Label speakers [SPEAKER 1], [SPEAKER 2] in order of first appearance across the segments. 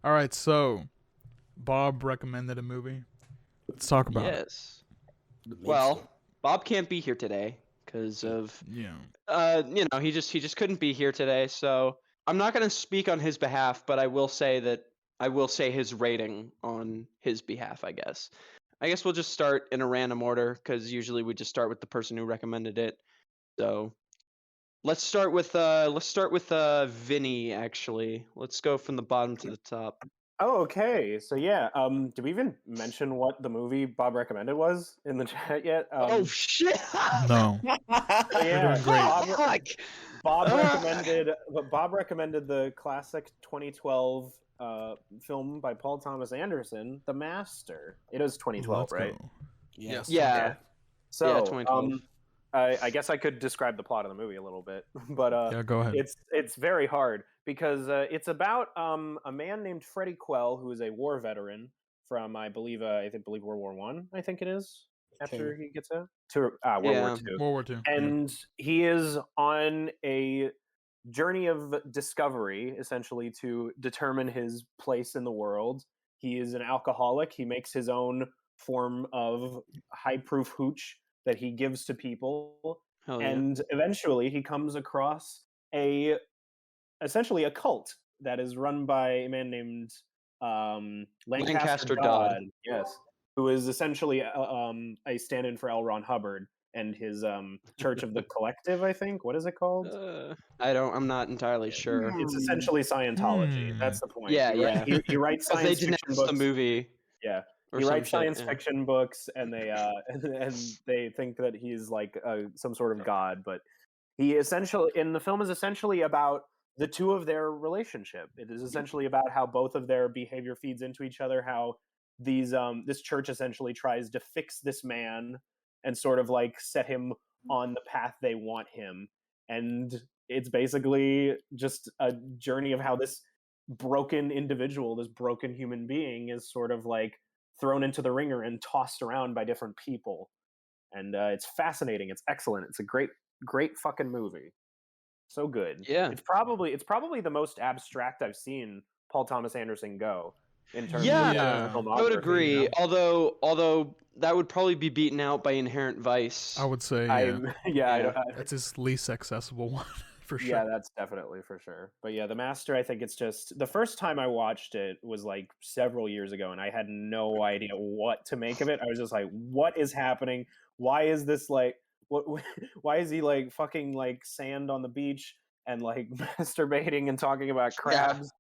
[SPEAKER 1] All right, so Bob recommended a movie. Let's talk about it.
[SPEAKER 2] Yes. Well, Bob can't be here today because of
[SPEAKER 1] Yeah.
[SPEAKER 2] he just couldn't be here today. So I'm not gonna speak on his behalf, but I will say his rating on his behalf. I guess we'll just start in a random order because usually we just start with the person who recommended it. So let's start with Vinny. Actually, let's go from the bottom to the top.
[SPEAKER 3] Oh, okay. So yeah, did we even mention what the movie Bob recommended was in the chat yet?
[SPEAKER 2] Oh shit!
[SPEAKER 1] No.
[SPEAKER 3] Yeah,
[SPEAKER 1] doing great.
[SPEAKER 3] Bob recommended the classic 2012 film by Paul Thomas Anderson, The Master. It is 2012,
[SPEAKER 1] Let's
[SPEAKER 3] right?
[SPEAKER 1] go.
[SPEAKER 4] Yes.
[SPEAKER 2] Yeah.
[SPEAKER 3] So,
[SPEAKER 2] Yeah, 2012.
[SPEAKER 3] I guess I could describe the plot of the movie a little bit, but
[SPEAKER 1] Yeah, go ahead.
[SPEAKER 3] it's very hard because it's about a man named Freddie Quell, who is a war veteran from I believe World War One. I think it is after he gets out to World War Two.
[SPEAKER 1] World War II.
[SPEAKER 3] And he is on a journey of discovery, essentially, to determine his place in the world. He is an alcoholic. He makes his own form of high-proof hooch that he gives to people.
[SPEAKER 2] Hell yeah.
[SPEAKER 3] And eventually he comes across essentially a cult that is run by a man named Lancaster Dodd. Yes, who is essentially a stand-in for L. Ron Hubbard and his Church of the Collective, I think. What is it called?
[SPEAKER 2] I'm not entirely sure.
[SPEAKER 3] It's essentially Scientology. That's the point.
[SPEAKER 2] Yeah,
[SPEAKER 3] He writes
[SPEAKER 2] Because they
[SPEAKER 3] science fiction
[SPEAKER 2] denounced
[SPEAKER 3] books.
[SPEAKER 2] the movie.
[SPEAKER 3] Yeah.
[SPEAKER 2] Or
[SPEAKER 3] He
[SPEAKER 2] some
[SPEAKER 3] writes
[SPEAKER 2] shit,
[SPEAKER 3] science
[SPEAKER 2] yeah.
[SPEAKER 3] fiction books, and they and they think that he's like some sort of god. But the film is essentially about the two of their relationship. It is essentially about how both of their behavior feeds into each other. How this church essentially tries to fix this man and sort of like set him on the path they want him. And it's basically just a journey of how this broken individual, this broken human being, is sort of like thrown into the ringer and tossed around by different people. And it's fascinating. It's excellent. It's a great fucking movie. So good.
[SPEAKER 2] Yeah.
[SPEAKER 3] It's probably the most abstract I've seen Paul Thomas Anderson go in terms
[SPEAKER 1] Yeah.
[SPEAKER 3] of filmography.
[SPEAKER 2] I would agree.
[SPEAKER 3] You know?
[SPEAKER 2] Although that would probably be beaten out by Inherent Vice.
[SPEAKER 1] I would say that's his least accessible one for sure.
[SPEAKER 3] Yeah, that's definitely for sure. But yeah, The Master, I think it's just the first time I watched it was like several years ago, and I had no idea what to make of it. I was just like, "What is happening? Why is this like? What? Why is he like fucking like sand on the beach and like masturbating and talking about crabs?"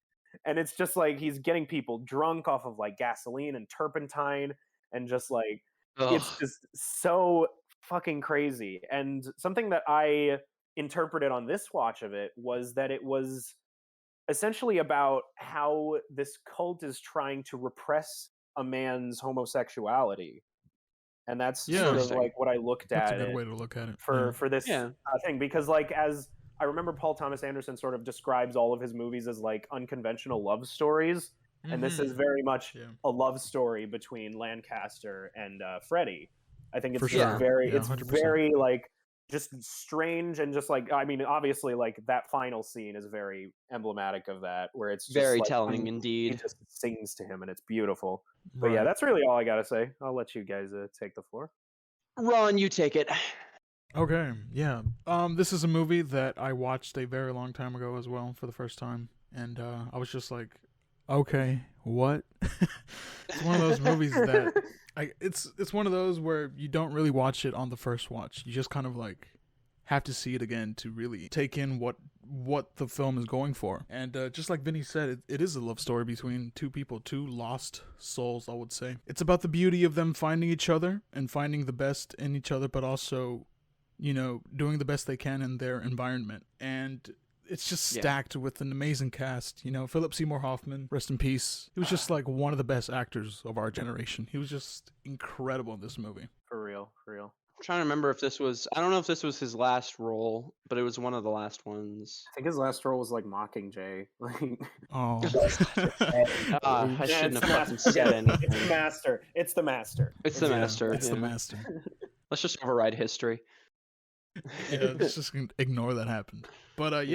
[SPEAKER 3] And it's just like he's getting people drunk off of like gasoline and turpentine, and just like it's just so fucking crazy. And something that I interpreted on this watch of it was that it was essentially about how this cult is trying to repress a man's homosexuality. And that's sort of like what I looked
[SPEAKER 1] That's
[SPEAKER 3] at
[SPEAKER 1] a good way to look at it.
[SPEAKER 3] for this thing, because like as I remember Paul Thomas Anderson sort of describes all of his movies as like unconventional love stories, and this is very much a love story between Lancaster and Freddie. I think it's just very it's
[SPEAKER 1] 100%.
[SPEAKER 3] very like just strange, and just like, I mean, obviously like that final scene is very emblematic of that, where it's just
[SPEAKER 2] very
[SPEAKER 3] like,
[SPEAKER 2] telling indeed.
[SPEAKER 3] He just sings to him and it's beautiful. But yeah, that's really all I gotta say. I'll let you guys take the floor.
[SPEAKER 2] Ron, you take it.
[SPEAKER 1] Okay, yeah. This is a movie that I watched a very long time ago as well for the first time, and I was just like, okay, what? It's one of those movies that it's one of those where you don't really watch it on the first watch. You just kind of like have to see it again to really take in what the film is going for. And just like Vinny said, it is a love story between two people, two lost souls, I would say. It's about the beauty of them finding each other and finding the best in each other, but also, you know, doing the best they can in their environment. And it's just stacked with an amazing cast. You know, Philip Seymour Hoffman, rest in peace. He was just like one of the best actors of our generation. He was just incredible in this movie.
[SPEAKER 3] For real.
[SPEAKER 2] I'm trying to remember if this was, I don't know if this was his last role, but it was one of the last ones.
[SPEAKER 3] I think his last role was like Mockingjay.
[SPEAKER 1] Oh.
[SPEAKER 2] I shouldn't have fucking said anything.
[SPEAKER 3] It's the master.
[SPEAKER 2] It's the master.
[SPEAKER 1] It's the master.
[SPEAKER 2] Let's just override history.
[SPEAKER 1] Yeah, let's just ignore that happened. But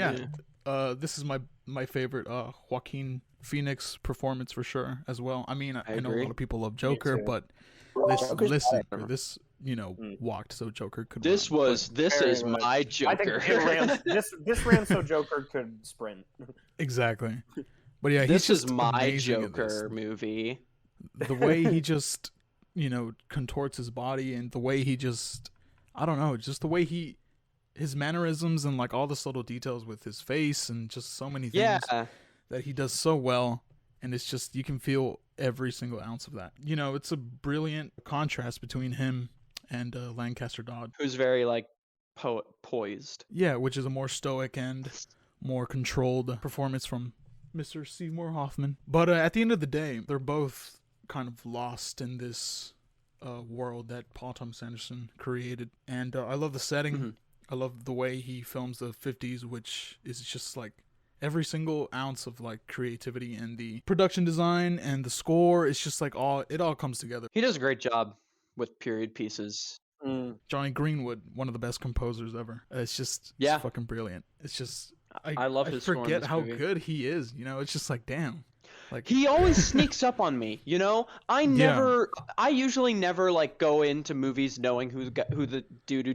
[SPEAKER 1] this is my favorite Joaquin Phoenix performance for sure as well. I mean, I know a
[SPEAKER 2] agree.
[SPEAKER 1] lot of people love Joker,
[SPEAKER 3] too.
[SPEAKER 1] but
[SPEAKER 4] Joker's
[SPEAKER 1] listen,
[SPEAKER 4] better.
[SPEAKER 1] this walked so Joker could
[SPEAKER 2] This
[SPEAKER 1] run.
[SPEAKER 2] was this
[SPEAKER 3] Very
[SPEAKER 2] is
[SPEAKER 3] much.
[SPEAKER 2] my
[SPEAKER 3] I think
[SPEAKER 2] Joker.
[SPEAKER 3] it ran, this ran so Joker could sprint.
[SPEAKER 1] Exactly. But yeah,
[SPEAKER 2] This
[SPEAKER 1] he's
[SPEAKER 2] is
[SPEAKER 1] just
[SPEAKER 2] my
[SPEAKER 1] amazing at this.
[SPEAKER 2] Joker movie.
[SPEAKER 1] The way he just contorts his body, and the way he just, I don't know, just the way his mannerisms and like all the subtle details with his face and just so many things
[SPEAKER 2] Yeah.
[SPEAKER 1] that he does so well. And it's just, you can feel every single ounce of that. It's a brilliant contrast between him and Lancaster Dodd.
[SPEAKER 2] Who's very like poised.
[SPEAKER 1] Yeah, which is a more stoic and more controlled performance from Mr. Seymour Hoffman. But at the end of the day, they're both kind of lost in this world that Paul Thomas Anderson created. And I love the setting.
[SPEAKER 2] Mm-hmm.
[SPEAKER 1] I love the way he films the 50s, which is just like every single ounce of like creativity and the production design and the score. It's just like it all comes together.
[SPEAKER 2] He does a great job with period pieces.
[SPEAKER 1] Johnny Greenwood, one of the best composers ever. It's fucking brilliant. It's just
[SPEAKER 2] I love his score in
[SPEAKER 1] forget
[SPEAKER 2] this
[SPEAKER 1] how
[SPEAKER 2] movie.
[SPEAKER 1] good he is. It's just like, damn. Like,
[SPEAKER 2] He always sneaks up on me, I usually never like go into movies knowing who the dude who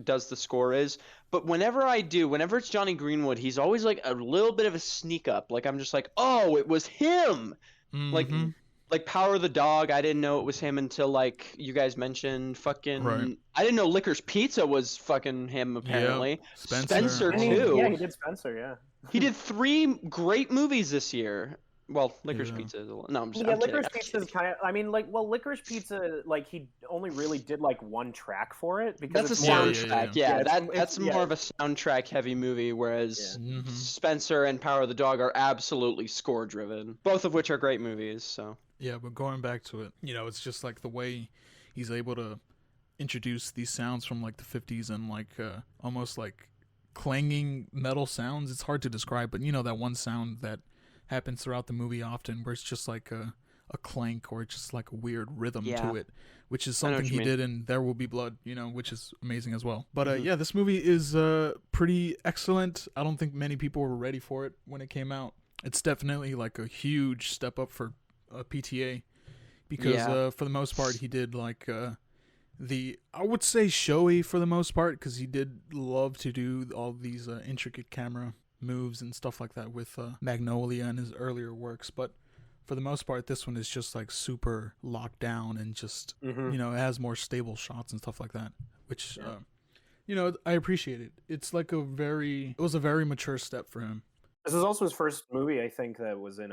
[SPEAKER 2] does the score is, but whenever it's Johnny Greenwood, he's always like a little bit of a sneak up. Like I'm just like, oh, it was him.
[SPEAKER 1] mhm.
[SPEAKER 2] Like Power of the Dog, I didn't know it was him until like you guys mentioned fucking.
[SPEAKER 1] Right.
[SPEAKER 2] I didn't know Licorice Pizza was fucking him apparently.
[SPEAKER 1] Spencer.
[SPEAKER 2] too.
[SPEAKER 3] Yeah, he did Spencer. Yeah.
[SPEAKER 2] He did 3 great movies this year. Well, Licorice
[SPEAKER 1] Yeah.
[SPEAKER 2] Pizza is a lot. No, I'm just.
[SPEAKER 3] Yeah,
[SPEAKER 2] I'm kidding.
[SPEAKER 3] Licorice Pizza is kind of. I mean, Licorice Pizza, like he only really did like one track for it because
[SPEAKER 2] That's a
[SPEAKER 3] it's more-
[SPEAKER 2] soundtrack. Yeah,
[SPEAKER 3] it's-
[SPEAKER 2] that's
[SPEAKER 3] yeah.
[SPEAKER 2] more of a soundtrack heavy movie, whereas
[SPEAKER 1] Mhm.
[SPEAKER 2] Spencer and Power of the Dog are absolutely score driven. Both of which are great movies. So.
[SPEAKER 1] Yeah, but going back to it, it's just like the way he's able to introduce these sounds from like the 50s and like almost like clanging metal sounds. It's hard to describe, but that one sound that happens throughout the movie often where it's just like a clank or just like a weird rhythm to it, which is
[SPEAKER 2] I know
[SPEAKER 1] something
[SPEAKER 2] what
[SPEAKER 1] he
[SPEAKER 2] you mean.
[SPEAKER 1] did in There Will Be Blood, which is amazing as well. But yeah, this movie is pretty excellent. I don't think many people were ready for it when it came out. It's definitely like a huge step up for PTA because for the most part he did like I would say showy for the most part because he did love to do all these intricate camera moves and stuff like that with Magnolia and his earlier works, but for the most part this one is just like super locked down and just it has more stable shots and stuff like that, which I appreciate it. It's like it was a very mature step for him.
[SPEAKER 3] This is also his first movie, I think, that was in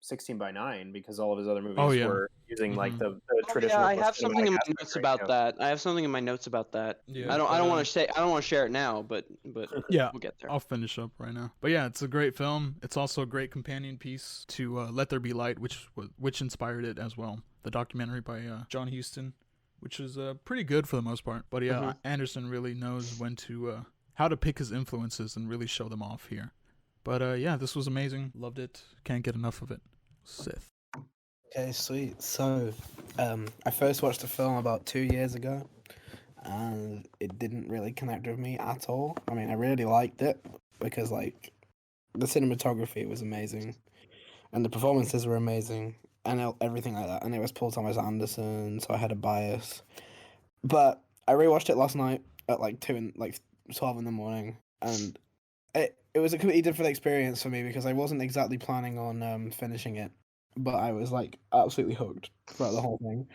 [SPEAKER 3] 16:9 because all of his other movies were using like the traditional.
[SPEAKER 2] Yeah, I have something in my
[SPEAKER 3] cinematic
[SPEAKER 2] notes
[SPEAKER 3] aspect
[SPEAKER 2] about
[SPEAKER 3] ratio.
[SPEAKER 2] that. I have something in my notes about that.
[SPEAKER 1] Yeah,
[SPEAKER 2] I don't want to share it now, but
[SPEAKER 1] yeah,
[SPEAKER 2] we'll get there.
[SPEAKER 1] I'll finish up right now. But yeah, it's a great film. It's also a great companion piece to Let There Be Light, which inspired it as well. The documentary by John Huston, which is pretty good for the most part. But yeah, Anderson really knows when to how to pick his influences and really show them off here. But yeah, this was amazing. Loved it. Can't get enough of it. Sith.
[SPEAKER 4] Okay, sweet. So, I first watched the film about 2 years ago, and it didn't really connect with me at all. I mean, I really liked it because, like, the cinematography was amazing, and the performances were amazing, and everything like that. And it was Paul Thomas Anderson, so I had a bias. But I rewatched it last night at like 12 in the morning, and it was a completely different experience for me because I wasn't exactly planning on finishing it, but I was like absolutely hooked throughout the whole thing.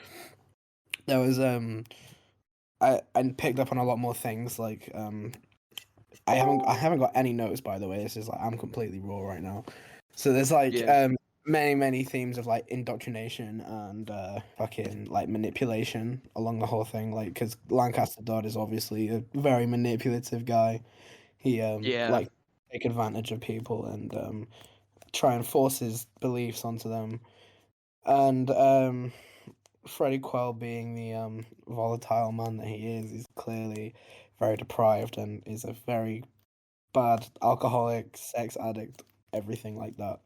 [SPEAKER 4] There was I picked up on a lot more things like I haven't got any notes, by the way. This is like I'm completely raw right now. So there's like many themes of like indoctrination and fucking like manipulation along the whole thing, like because Lancaster Dodd is obviously a very manipulative guy. He like take advantage of people and try and force his beliefs onto them. And Freddie Quell, being the volatile man that he is, he's clearly very deprived and is a very bad alcoholic, sex addict, everything like that.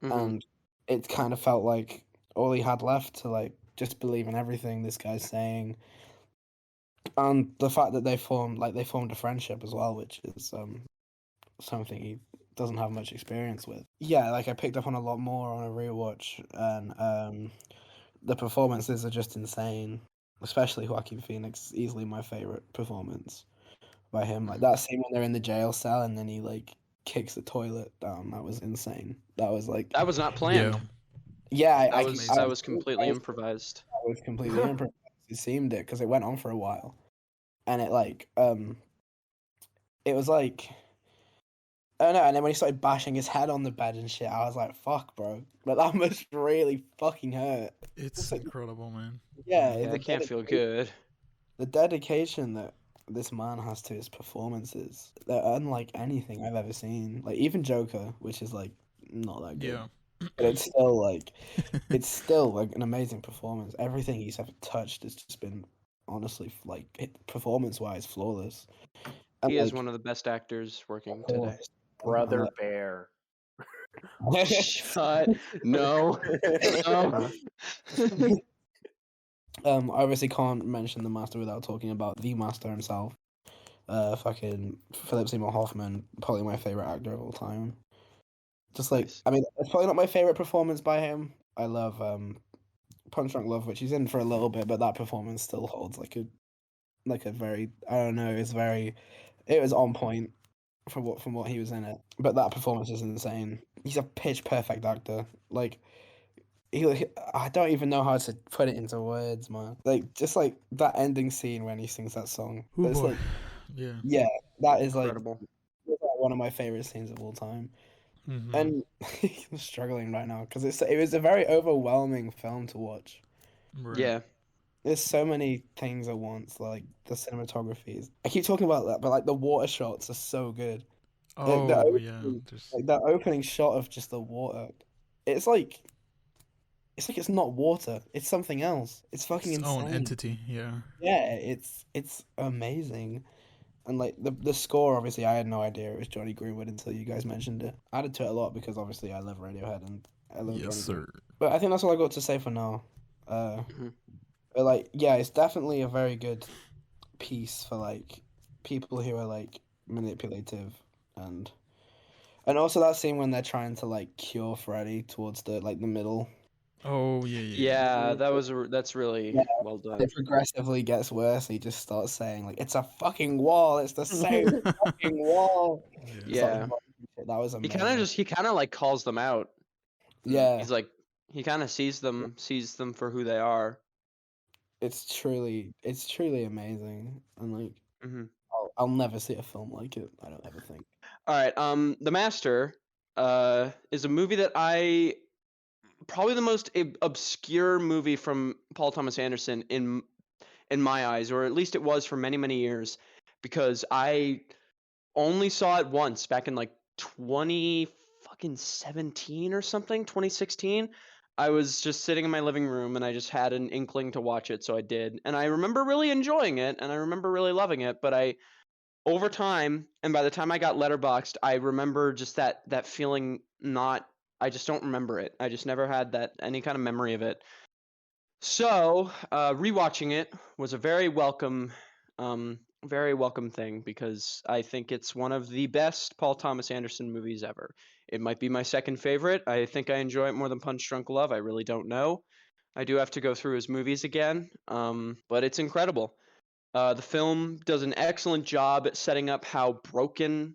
[SPEAKER 4] And it kind of felt like all he had left to like just believe in everything this guy's saying. And the fact that they formed a friendship as well, which is something he doesn't have much experience with. Yeah, like I picked up on a lot more on a rewatch, and the performances are just insane. Especially Joaquin Phoenix, easily my favorite performance by him. Like that scene when they're in the jail cell and then he like kicks the toilet down. That was insane. That was like,
[SPEAKER 2] That was not planned.
[SPEAKER 1] Yeah.
[SPEAKER 4] yeah,
[SPEAKER 2] That was completely improvised.
[SPEAKER 4] That was completely improvised. It seemed it because it went on for a while, and it was like, I don't know. And then when he started bashing his head on the bed and shit, I was like, "Fuck, bro!" But that must really fucking hurt.
[SPEAKER 1] It's incredible, man.
[SPEAKER 4] Yeah,
[SPEAKER 2] Yeah, it can't feel good.
[SPEAKER 4] The dedication that this man has to his performances, they're unlike anything I've ever seen. Like even Joker, which is like not that good.
[SPEAKER 1] Yeah.
[SPEAKER 4] But it's still like an amazing performance. Everything he's ever touched has just been honestly like performance-wise flawless. And,
[SPEAKER 2] He is
[SPEAKER 4] like,
[SPEAKER 2] one of the best actors working
[SPEAKER 4] of
[SPEAKER 2] today.
[SPEAKER 4] course,
[SPEAKER 3] Brother
[SPEAKER 4] like-
[SPEAKER 3] Bear.
[SPEAKER 2] Shut. No. No.
[SPEAKER 4] I obviously can't mention the master without talking about the master himself. Fucking Philip Seymour Hoffman, probably my favorite actor of all time. Just like,
[SPEAKER 2] Nice.
[SPEAKER 4] I mean, it's probably not my favorite performance by him. I love Punch Drunk Love, which he's in for a little bit, but that performance still holds like a very, I don't know, it was on point from what he was in it. But that performance is insane. He's a pitch perfect actor. Like I don't even know how to put it into words, man. Like just like that ending scene when he sings that song.
[SPEAKER 1] Ooh,
[SPEAKER 4] It's
[SPEAKER 1] boy.
[SPEAKER 4] like,
[SPEAKER 1] Yeah.
[SPEAKER 4] yeah, that is like
[SPEAKER 2] Incredible.
[SPEAKER 4] one of my favorite scenes of all time.
[SPEAKER 1] Mhm.
[SPEAKER 4] And I'm struggling right now because it was a very overwhelming film to watch.
[SPEAKER 1] Right.
[SPEAKER 2] Yeah.
[SPEAKER 4] There's so many things at once, like the cinematography is. I keep talking about that, but like the water shots are so good.
[SPEAKER 1] Oh, yeah.
[SPEAKER 4] opening,
[SPEAKER 1] Just
[SPEAKER 4] like that opening shot of just the water, it's like it's not water. It's something else. It's fucking
[SPEAKER 1] its own
[SPEAKER 4] insane.
[SPEAKER 1] entity. Yeah.
[SPEAKER 4] Yeah, it's amazing. And like the score, obviously, I had no idea it was Johnny Greenwood until you guys mentioned it. I added to it a lot because obviously I love Radiohead and I love
[SPEAKER 1] Yes,
[SPEAKER 4] Johnny
[SPEAKER 1] sir.
[SPEAKER 4] Greenwood. But I think that's all I got to say for now.
[SPEAKER 2] Mhm.
[SPEAKER 4] But like, yeah, it's definitely a very good piece for like people who are like manipulative and also that scene when they're trying to like cure Freddy towards the like the middle.
[SPEAKER 1] Oh, yeah.
[SPEAKER 2] Yeah, that's really
[SPEAKER 4] Yeah.
[SPEAKER 2] well done.
[SPEAKER 4] It progressively gets worse. He just starts saying like, "It's a fucking wall. It's the same fucking wall."
[SPEAKER 1] Yeah.
[SPEAKER 2] Yeah.
[SPEAKER 4] That was
[SPEAKER 2] He
[SPEAKER 4] amazing.
[SPEAKER 2] kind of like calls them out.
[SPEAKER 4] Yeah,
[SPEAKER 2] He's like he kind of sees them for who they are.
[SPEAKER 4] it's truly amazing, and like
[SPEAKER 2] hmm
[SPEAKER 4] I'll never see a film like it. I don't ever think.
[SPEAKER 2] All right. The Master is a movie that probably the most obscure movie from Paul Thomas Anderson in my eyes, or at least it was for many years, because I only saw it once back in like 2017 or something, 2016. I was just sitting in my living room and I just had an inkling to watch it, so I did. And I remember really enjoying it and I remember really loving it, but over time and by the time I got Letterboxd, I remember just that feeling not I just don't remember it. I just never had that any kind of memory of it. So, rewatching it was a very welcome thing because I think it's one of the best Paul Thomas Anderson movies ever. It might be my second favorite. I think I enjoy it more than Punch Drunk Love. I really don't know. I do have to go through his movies again, but it's incredible. The film does an excellent job at setting up how broken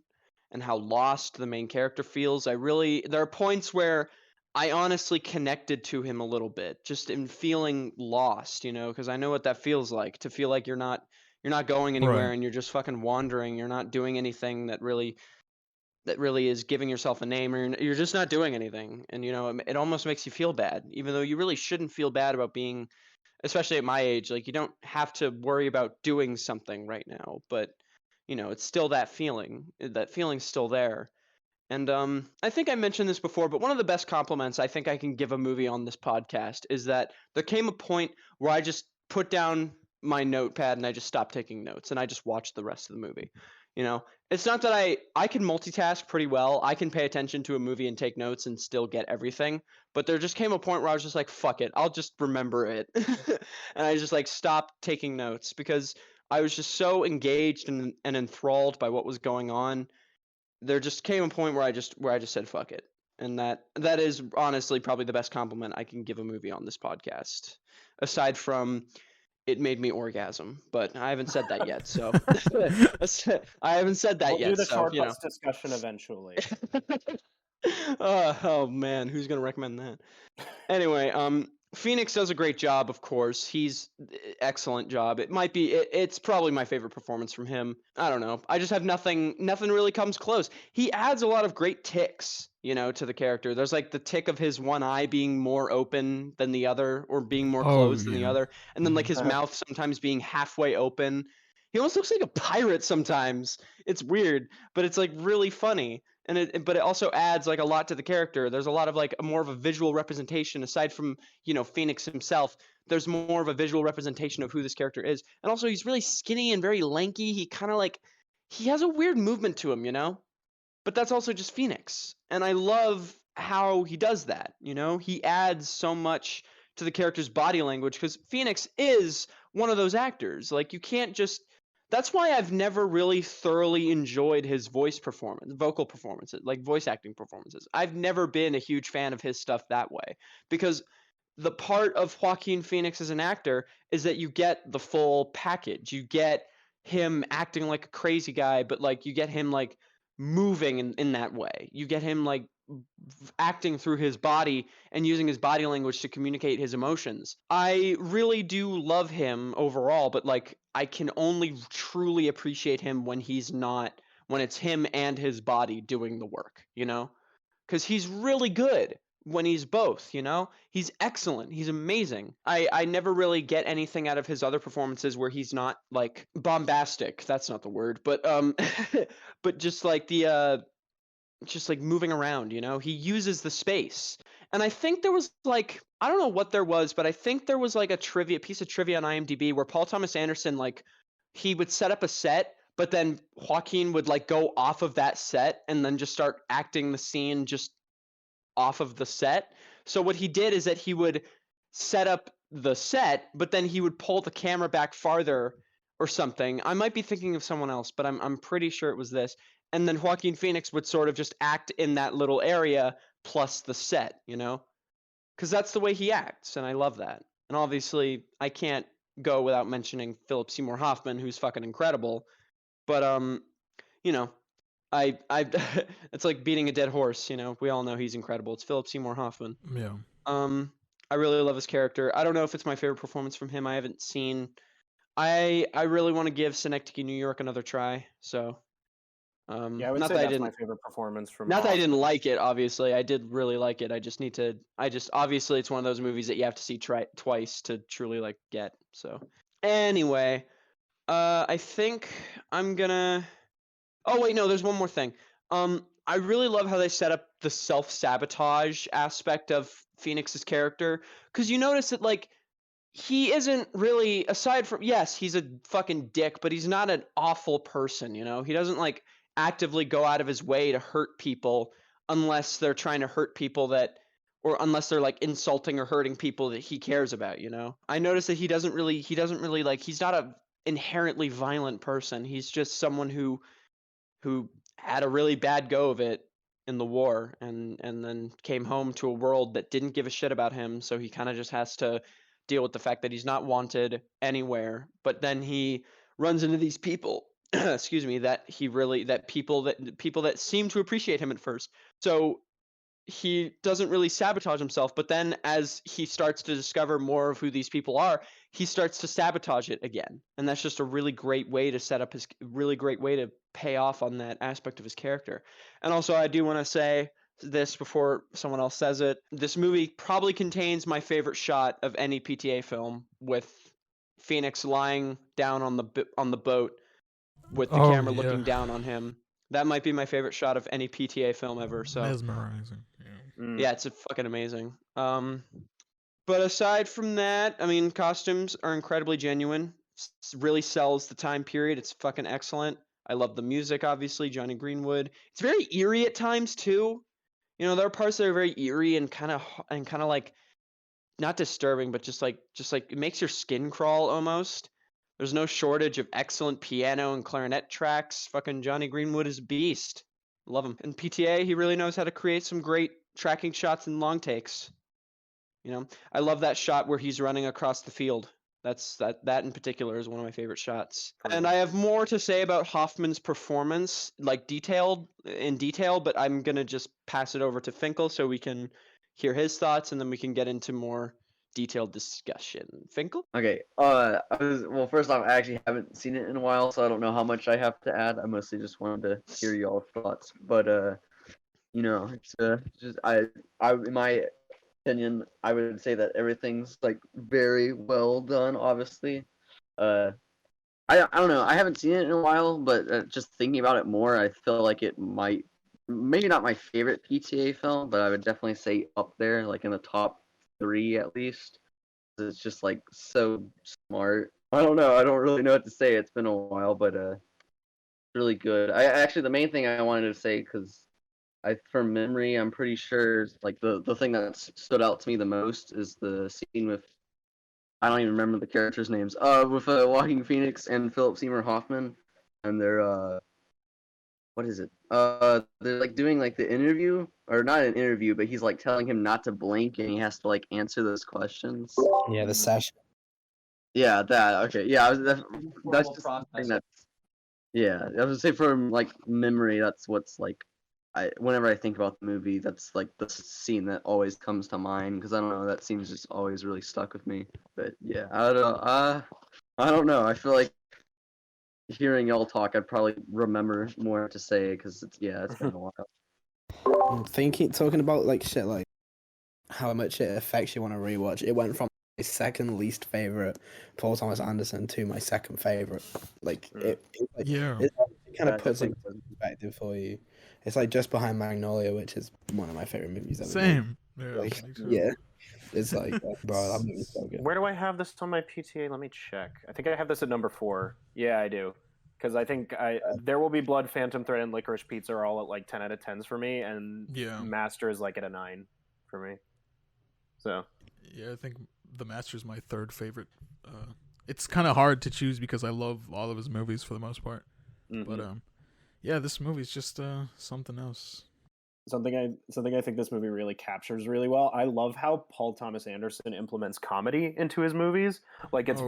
[SPEAKER 2] and how lost the main character feels. There are points where I honestly connected to him a little bit, just in feeling lost, because I know what that feels like to feel like you're not going anywhere
[SPEAKER 1] Right.
[SPEAKER 2] and you're just fucking wandering. You're not doing anything that really is giving yourself a name, or you're just not doing anything. And it almost makes you feel bad, even though you really shouldn't feel bad about being, especially at my age, like you don't have to worry about doing something right now, but it's still that feeling. That feeling's still there. And I think I mentioned this before, but one of the best compliments I think I can give a movie on this podcast is that there came a point where I just put down my notepad and I just stopped taking notes and I just watched the rest of the movie. It's not that I can multitask pretty well. I can pay attention to a movie and take notes and still get everything. But there just came a point where I was just like, fuck it, I'll just remember it. And I just like stopped taking notes because I was just so engaged and enthralled by what was going on there just came a point where I just said fuck it. And that is honestly probably the best compliment I can give a movie on this podcast. Aside from it made me orgasm, but I haven't said that yet. So I haven't said that
[SPEAKER 3] We'll
[SPEAKER 2] yet.
[SPEAKER 3] do the
[SPEAKER 2] So
[SPEAKER 3] short bus discussion eventually.
[SPEAKER 2] Oh man, who's gonna recommend that? Anyway, Phoenix does a great job, of course. He's excellent job. It's probably my favorite performance from him. I don't know. I just have nothing really comes close. He adds a lot of great ticks, to the character. There's like the tick of his one eye being more open than the other, or being more closed than the other. And then like his mouth sometimes being halfway open. He almost looks like a pirate sometimes. It's weird, but it's like really funny. But it also adds like a lot to the character. There's a lot of like more of a visual representation aside from, Phoenix himself. There's more of a visual representation of who this character is. And also he's really skinny and very lanky. He kind of like he has a weird movement to him, But that's also just Phoenix. And I love how he does that, He adds so much to the character's body language because Phoenix is one of those actors. Like you can't just that's why I've never really thoroughly enjoyed his vocal performances, like voice acting performances. I've never been a huge fan of his stuff that way because the part of Joaquin Phoenix as an actor is that you get the full package. You get him acting like a crazy guy, but like you get him like moving in that way. You get him like acting through his body and using his body language to communicate his emotions. I really do love him overall, but like I can only truly appreciate him when it's him and his body doing the work, Because he's really good when he's both, He's excellent. He's amazing. I never really get anything out of his other performances where he's not like bombastic. That's not the word, but but just like just like moving around, he uses the space. And I think there was like, I don't know what there was, but I think there was like a piece of trivia on IMDb where Paul Thomas Anderson, like he would set up a set, but then Joaquin would like go off of that set and then just start acting the scene just off of the set. So what he did is that he would set up the set, but then he would pull the camera back farther or something. I might be thinking of someone else, but I'm pretty sure it was this. And then Joaquin Phoenix would sort of just act in that little area plus the set, Because that's the way he acts, and I love that. And obviously, I can't go without mentioning Philip Seymour Hoffman, who's fucking incredible. But I it's like beating a dead horse, We all know he's incredible. It's Philip Seymour Hoffman.
[SPEAKER 1] Yeah.
[SPEAKER 2] I really love his character. I don't know if it's my favorite performance from him. I haven't seen. I really want to give Synecdoche, New York another try. So.
[SPEAKER 3] Yeah, I would
[SPEAKER 2] not
[SPEAKER 3] say
[SPEAKER 2] that
[SPEAKER 3] that's my favorite performance from.
[SPEAKER 2] Not that I didn't like it. Obviously, I did really like it. Obviously, it's one of those movies that you have to see twice to truly like get. So anyway, I think I'm gonna. Oh wait, no, there's one more thing. I really love how they set up the self-sabotage aspect of Phoenix's character, because you notice that like he isn't really, aside from, yes, he's a fucking dick, but he's not an awful person, He doesn't like actively go out of his way to hurt people unless they're trying to hurt people or unless they're like insulting or hurting people that he cares about, I notice that he doesn't really like, he's not a inherently violent person. He's just someone who had a really bad go of it in the war and then came home to a world that didn't give a shit about him, so he kind of just has to deal with the fact that he's not wanted anywhere. But then he runs into these people excuse me, people that seem to appreciate him at first. So he doesn't really sabotage himself, but then as he starts to discover more of who these people are, he starts to sabotage it again. And that's just a really great way to pay off on that aspect of his character. And also, I do want to say this before someone else says it. This movie probably contains my favorite shot of any PTA film, with Phoenix lying down on the boat with the camera looking down on him. That might be my favorite shot of any PTA film ever. So
[SPEAKER 1] Mesmerizing.
[SPEAKER 2] yeah, it's fucking amazing. But aside from that, I mean, costumes are incredibly genuine. Really sells the time period. It's fucking excellent. I love the music, obviously, Johnny Greenwood. It's very eerie at times too. There are parts that are very eerie and kind of like not disturbing, but just like it makes your skin crawl almost. There's no shortage of excellent piano and clarinet tracks. Fucking Johnny Greenwood is a beast. Love him. And PTA, he really knows how to create some great tracking shots and long takes. You know, I love that shot where he's running across the field. That in particular is one of my favorite shots. And I have more to say about Hoffman's performance, like in detail, but I'm gonna just pass it over to Finkel so we can hear his thoughts, and then we can get into more detailed discussion. Finkel?
[SPEAKER 5] Okay. Well, first off, I actually haven't seen it in a while, so I don't know how much I have to add. I mostly just wanted to hear y'all's thoughts. But you know, it's just in my opinion, I would say that everything's like very well done. Obviously, I don't know. I haven't seen it in a while, but just thinking about it more, I feel like it might maybe not my favorite PTA film, but I would definitely say up there, like in the top 3 at least. It's just like so smart. I don't know. I don't really know what to say. It's been a while, but really good. I actually the main thing I wanted to say because from memory, I'm pretty sure like the thing that stood out to me the most is the scene with I don't even remember the characters' names. With Walking Phoenix and Philip Seymour Hoffman, and they're what is it? They're like doing like the interview, or not an interview, but he's like telling him not to blink, and he has to like answer those questions.
[SPEAKER 4] Yeah, the session.
[SPEAKER 5] Yeah, that. Okay, yeah, that's
[SPEAKER 2] Formal
[SPEAKER 5] just the
[SPEAKER 2] process.
[SPEAKER 5] thing that's. Yeah, I would say from like memory, that's what's like. Whenever I think about the movie, that's like the scene that always comes to mind because I don't know, that scene's just always really stuck with me. But yeah, I don't know. I don't know. I feel like hearing y'all talk, I'd probably remember more to say because it's been a while.
[SPEAKER 4] Talking about like shit, like how much it affects you when I rewatch. It went from my second least favorite Paul Thomas Anderson to my second favorite. Like it kind of puts it in perspective for you. It's like just behind Magnolia, which is one of my favorite movies ever.
[SPEAKER 1] Same.
[SPEAKER 4] Yeah, it's like, bro, that movie's so good.
[SPEAKER 3] Where do I have this on my PTA? Let me check. I think I have this at number 4. Yeah, I do. Because I think There Will Be Blood, Phantom Thread, and Licorice Pizza are all at like 10 out of 10s for me, and Master is like at a 9 for me. So.
[SPEAKER 1] Yeah, I think The Master is my third favorite. It's kind of hard to choose because I love all of his movies for the most part. Mm-hmm. But yeah, this movie's just something else.
[SPEAKER 3] Something I think this movie really captures really well. I love how Paul Thomas Anderson implements comedy into his movies. Like it's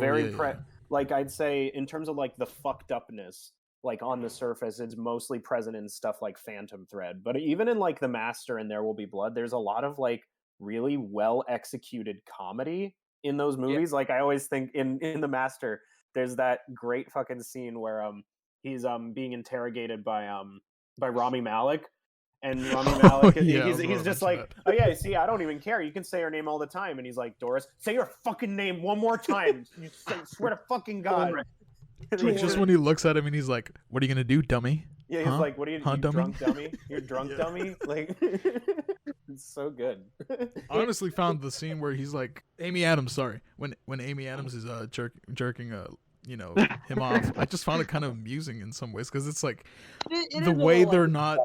[SPEAKER 3] like I'd say in terms of like the fucked upness, like on the surface, it's mostly present in stuff like Phantom Thread. But even in like The Master and There Will Be Blood, there's a lot of like really well executed comedy in those movies. Like I always think in The Master, there's that great fucking scene where he's being interrogated by Rami Malek. And Rami Malek, he's just like, oh yeah, see, I don't even care. You can say her name all the time. And he's like, Doris, say your fucking name one more time. You swear to fucking God.
[SPEAKER 1] Just when he looks at him and he's like, what are you going to do, dummy?
[SPEAKER 3] Yeah, he's like, what are you, you drunk dummy? You're drunk dummy? Like, it's so good.
[SPEAKER 1] I honestly found the scene where he's like, Amy Adams, sorry. When Amy Adams is jerking him off, I just found it kind of amusing in some ways because it's like the way they're not...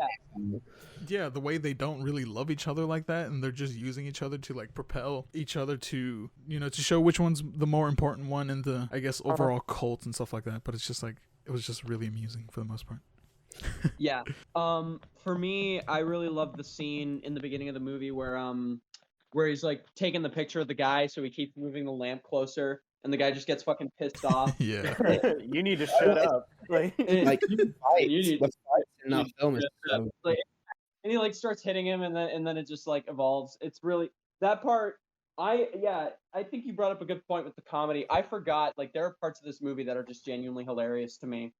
[SPEAKER 1] Yeah, the way they don't really love each other like that, and they're just using each other to like propel each other to, to show which one's the more important one in the, I guess, overall cult and stuff like that. But it's just like, it was just really amusing for the most part.
[SPEAKER 2] Yeah. For me, I really love the scene in the beginning of the movie where he's like taking the picture of the guy, so he keeps moving the lamp closer, and the guy just gets fucking pissed off.
[SPEAKER 1] Yeah.
[SPEAKER 3] You need to shut up. Like
[SPEAKER 2] in that film is and he like starts hitting him, and then it just like evolves. It's really that part. I think you brought up a good point with the comedy. I forgot, like, there are parts of this movie that are just genuinely hilarious to me.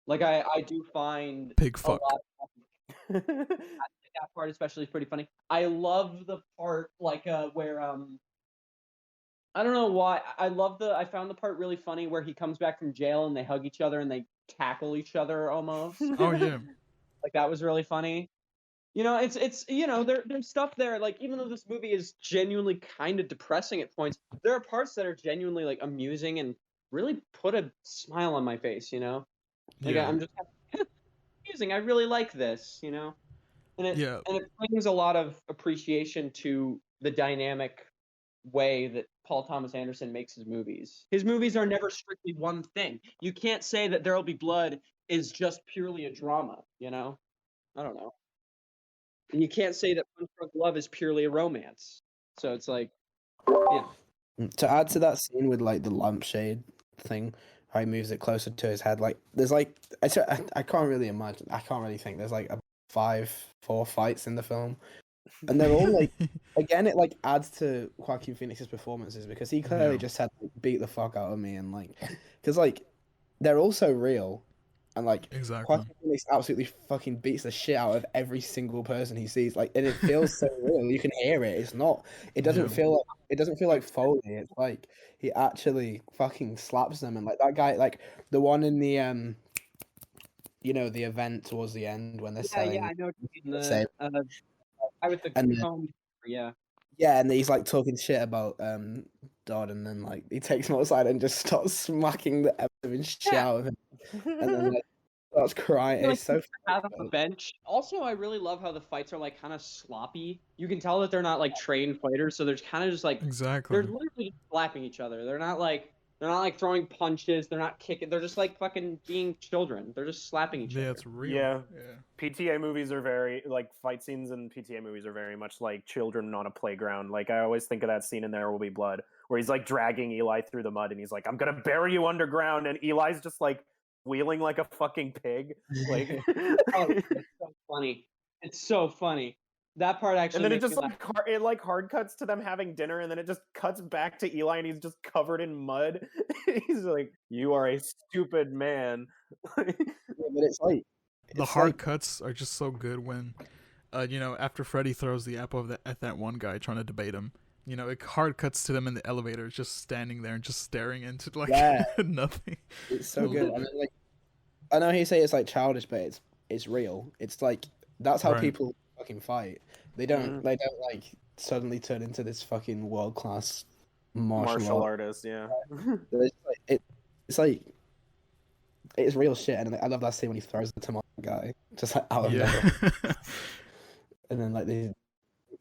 [SPEAKER 2] Like I do find
[SPEAKER 1] pig fuck.
[SPEAKER 2] I think that part especially is pretty funny. I love the part like where I don't know why I found the part really funny where he comes back from jail and they hug each other and they tackle each other almost.
[SPEAKER 1] Oh yeah.
[SPEAKER 2] Like that was really funny. It's there's stuff there, like, even though this movie is genuinely kind of depressing at points, there are parts that are genuinely like amusing and really put a smile on my face, Like I'm just amusing. I really like this, and it brings a lot of appreciation to the dynamic way that Paul Thomas Anderson makes his movies. His movies are never strictly one thing. You can't say that There'll Be Blood is just purely a drama, I don't know. And you can't say that Punch Drunk Love is purely a romance. So it's like, yeah.
[SPEAKER 4] To add to that scene with like the lampshade thing, how he moves it closer to his head, like there's like I can't really imagine. I can't really think there's like four fights in the film, and they're all like again it like adds to Joaquin Phoenix's performances because he clearly just had to beat the fuck out of me and like because like they're all so real. And like
[SPEAKER 1] Exactly.
[SPEAKER 4] Joaquin Phoenix absolutely fucking beats the shit out of every single person he sees. Like, and it feels so real. You can hear it. It's not. It doesn't feel like Foley. It's like he actually fucking slaps them. And like that guy, like the one in the the event towards the end when they're selling.
[SPEAKER 2] Yeah, I know.
[SPEAKER 4] Same.
[SPEAKER 2] I with the
[SPEAKER 4] And
[SPEAKER 2] comb. Yeah.
[SPEAKER 4] Yeah, and he's like talking shit about Dodd, and then like he takes him outside and just starts smacking the ever shit out of him, and then like starts crying.
[SPEAKER 2] Like,
[SPEAKER 4] It's so
[SPEAKER 2] out on the bench. Also, I really love how the fights are like kind of sloppy. You can tell that they're not like trained fighters, so they're kind of just like
[SPEAKER 1] Exactly.
[SPEAKER 2] they're literally just slapping each other. They're not like throwing punches. They're not kicking. They're just like fucking being children. They're just slapping each other.
[SPEAKER 1] Yeah, it's real.
[SPEAKER 3] Yeah. PTA movies are very like fight scenes in PTA movies are very much like children on a playground. Like I always think of that scene in There Will Be Blood where he's like dragging Eli through the mud and he's like, "I'm gonna bury you underground," and Eli's just like wheeling like a fucking pig. Like,
[SPEAKER 2] oh, it's so funny. It's so funny. That part actually.
[SPEAKER 3] And then it
[SPEAKER 2] makes
[SPEAKER 3] just
[SPEAKER 2] me
[SPEAKER 3] like hard cuts to them having dinner, and then it just cuts back to Eli, and he's just covered in mud. He's like, "You are a stupid man."
[SPEAKER 4] But it's like
[SPEAKER 1] the hard cuts are just so good when, after Freddy throws the apple at that one guy trying to debate him. It hard cuts to them in the elevator, just standing there and just staring into like nothing.
[SPEAKER 4] It's so good. I mean, like, I know you say it's like childish, but it's real. It's like that's how people fucking fight. They don't like suddenly turn into this fucking world class martial
[SPEAKER 3] artist. Yeah,
[SPEAKER 4] it's real shit. And I love that scene when he throws the tomato guy just like out of nowhere. And then like they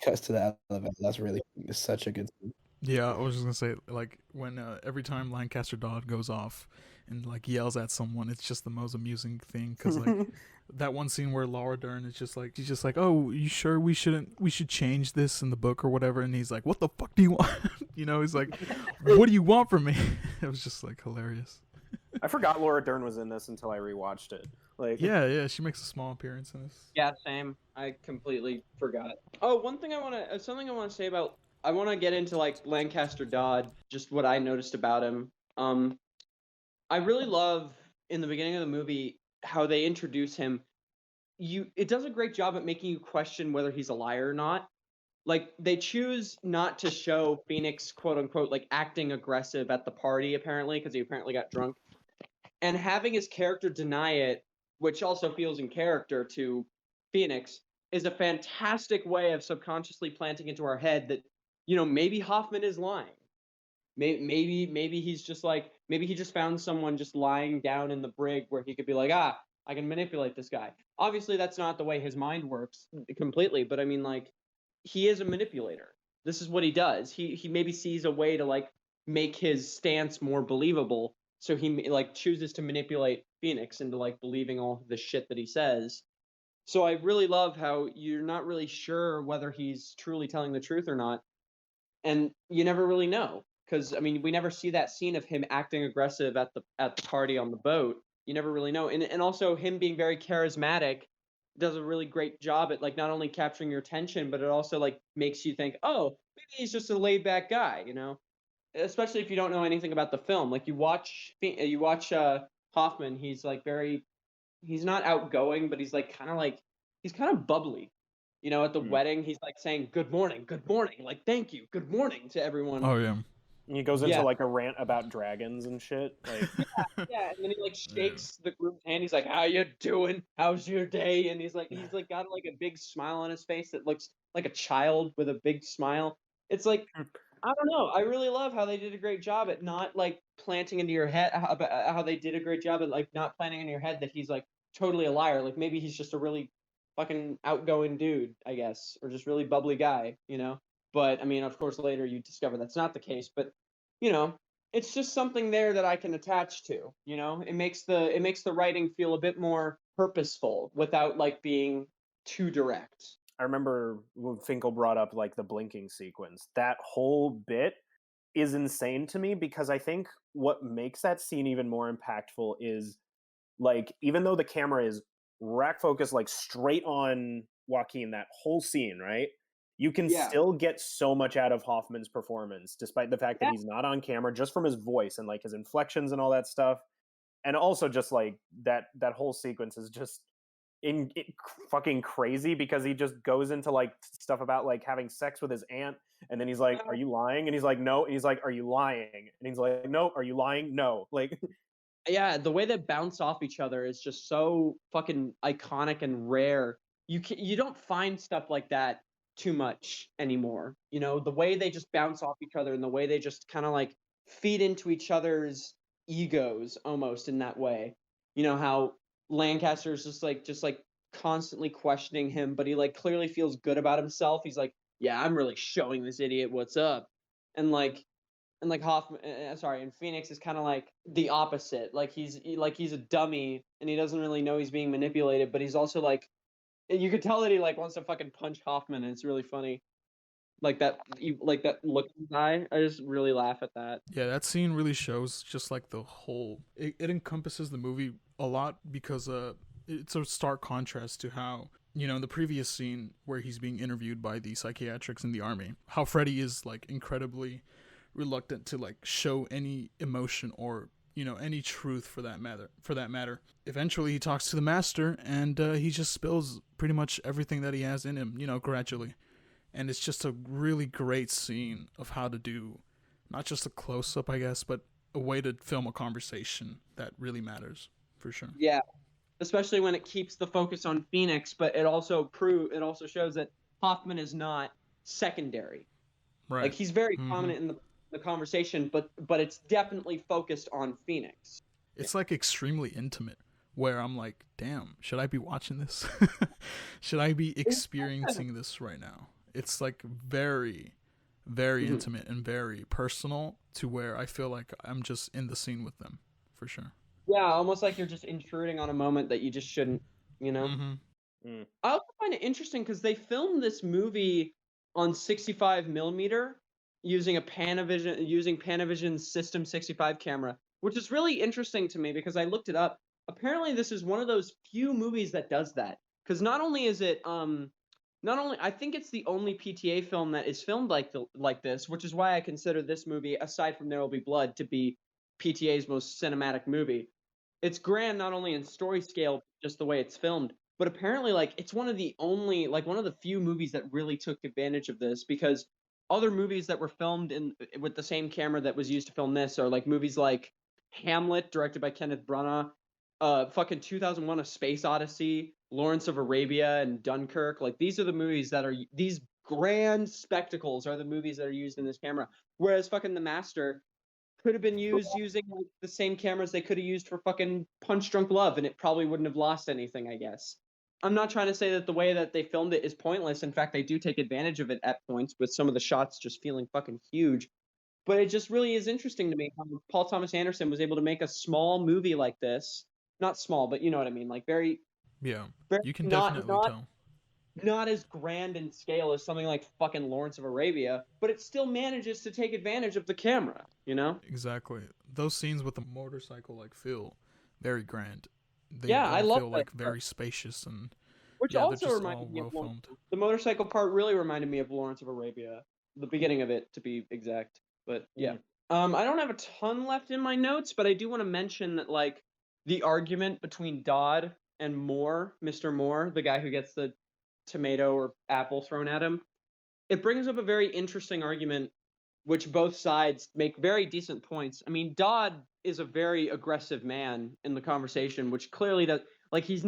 [SPEAKER 4] cuts to the elevator. That's really it's such a good scene.
[SPEAKER 1] Yeah, I was just gonna say like when every time Lancaster Dodd goes off and like yells at someone, it's just the most amusing thing because like that one scene where Laura Dern is just like she's just like, "Oh, you sure we should change this in the book or whatever?" And he's like, "What the fuck do you want?" He's like, "What do you want from me?" It was just like hilarious.
[SPEAKER 3] I forgot Laura Dern was in this until I rewatched it. Like,
[SPEAKER 1] yeah, she makes a small appearance in this.
[SPEAKER 2] Yeah, same. I completely forgot. Oh, something I want to say about. I want to get into like Lancaster Dodd, just what I noticed about him. I really love in the beginning of the movie how they introduce him. It does a great job at making you question whether he's a liar or not. Like they choose not to show Phoenix, quote unquote, like acting aggressive at the party apparently because he apparently got drunk, and having his character deny it, which also feels in character to Phoenix, is a fantastic way of subconsciously planting into our head that maybe Hoffman is lying. Maybe he's just like maybe he just found someone just lying down in the brig where he could be like, I can manipulate this guy. Obviously, that's not the way his mind works completely, but I mean, like, he is a manipulator. This is what he does. He maybe sees a way to like make his stance more believable, so he like chooses to manipulate Phoenix into like believing all the shit that he says. So I really love how you're not really sure whether he's truly telling the truth or not, and you never really know. Because I mean, we never see that scene of him acting aggressive at the party on the boat. You never really know, and also him being very charismatic does a really great job at like not only capturing your attention, but it also like makes you think, oh, maybe he's just a laid back guy, Especially if you don't know anything about the film. Like you watch Hoffman, he's like he's not outgoing, but he's kind of bubbly. At the wedding, he's like saying good morning, like thank you, good morning to everyone.
[SPEAKER 1] Oh yeah.
[SPEAKER 3] And he goes into like a rant about dragons and shit. Like,
[SPEAKER 2] yeah, and then he like shakes the groom's hand. He's like, "How you doing? How's your day?" And he's like got like a big smile on his face that looks like a child with a big smile. It's like I don't know. I really love how they did a great job at not like planting into your head how they did a great job at like not planting in your head that he's like totally a liar. Like maybe he's just a really fucking outgoing dude, I guess, or just really bubbly guy, But I mean, of course, later you discover that's not the case. But it's just something there that I can attach to. It makes the writing feel a bit more purposeful without like being too direct.
[SPEAKER 3] I remember when Finkel brought up like the blinking sequence. That whole bit is insane to me because I think what makes that scene even more impactful is like even though the camera is rack focused like straight on Joaquin that whole scene, right? You can still get so much out of Hoffman's performance despite the fact that he's not on camera, just from his voice and like his inflections and all that stuff. And also just like that whole sequence is just fucking crazy because he just goes into like stuff about like having sex with his aunt, and then he's like, "Are you lying?" And he's like, "No." And he's like, "Are you lying?" And he's like, "No." "Are you lying?" "No." Like,
[SPEAKER 2] yeah, the way they bounce off each other is just so fucking iconic and rare. You don't find stuff like that too much anymore. You know, the way they just bounce off each other and the way they just kind of like feed into each other's egos almost in that way. You know how Lancaster's just like constantly questioning him, but he like clearly feels good about himself. He's like, "Yeah, I'm really showing this idiot what's up." And like Hoffman, and Phoenix is kind of like the opposite. Like he's a dummy and he doesn't really know he's being manipulated, but he's also like, you could tell that he like wants to fucking punch Hoffman, and it's really funny. Like that look in his eye. I just really laugh at that.
[SPEAKER 1] Yeah, that scene really shows just like the whole. It encompasses the movie a lot because it's a stark contrast to how, you know, in the previous scene where he's being interviewed by the psychiatrics in the army, how Freddy is like incredibly reluctant to like show any emotion or, you know, any truth for that matter. Eventually he talks to the master and he just spills pretty much everything that he has in him, you know, gradually. And it's just a really great scene of how to do not just a close-up, I guess, but a way to film a conversation that really matters, for sure.
[SPEAKER 2] Yeah, especially when it keeps the focus on Phoenix, but it also shows that Hoffman is not secondary.
[SPEAKER 1] Right.
[SPEAKER 2] Like he's very prominent in the conversation, but it's definitely focused on Phoenix.
[SPEAKER 1] It's like extremely intimate, where I'm like, damn, should I be watching this? Should I be experiencing this right now? It's like very, very intimate and very personal, to where I feel like I'm just in the scene with them, for sure.
[SPEAKER 2] Yeah, almost like you're just intruding on a moment that you just shouldn't, you know? I also find it interesting because they filmed this movie on 65 millimeter using Panavision's System 65 camera, which is really interesting to me because I looked it up. Apparently, this is one of those few movies that does that. Because not only is it I think it's the only PTA film that is filmed like this, which is why I consider this movie, aside from There Will Be Blood, to be PTA's most cinematic movie. It's grand not only in story scale, just the way it's filmed, but apparently like it's one of the few movies that really took advantage of this, because other movies that were filmed with the same camera that was used to film this are like movies like Hamlet, directed by Kenneth Branagh, fucking 2001: A Space Odyssey, Lawrence of Arabia, and Dunkirk. Like these are the movies that are these grand spectacles are the movies that are used in this camera. Whereas fucking The Master could have been used using like the same cameras they could have used for fucking Punch Drunk Love, and it probably wouldn't have lost anything, I guess. I'm not trying to say that the way that they filmed it is pointless. In fact, they do take advantage of it at points, with some of the shots just feeling fucking huge. But it just really is interesting to me how Paul Thomas Anderson was able to make a small movie like this. Not small, but you know what I mean. Like very,
[SPEAKER 1] you can definitely tell.
[SPEAKER 2] Not as grand in scale as something like fucking Lawrence of Arabia, but it still manages to take advantage of the camera, you know?
[SPEAKER 1] Exactly. Those scenes with the motorcycle like feel very grand.
[SPEAKER 2] I love
[SPEAKER 1] feel
[SPEAKER 2] that
[SPEAKER 1] like very spacious, and
[SPEAKER 2] which also reminded me of the motorcycle part. Really reminded me of Lawrence of Arabia, the beginning of it, to be exact. But yeah, I don't have a ton left in my notes, but I do want to mention that like the argument between Dodd and Moore, Mr. Moore, the guy who gets the tomato or apple thrown at him, it brings up a very interesting argument, which both sides make very decent points. I mean, Dodd is a very aggressive man in the conversation, which clearly does, like, he's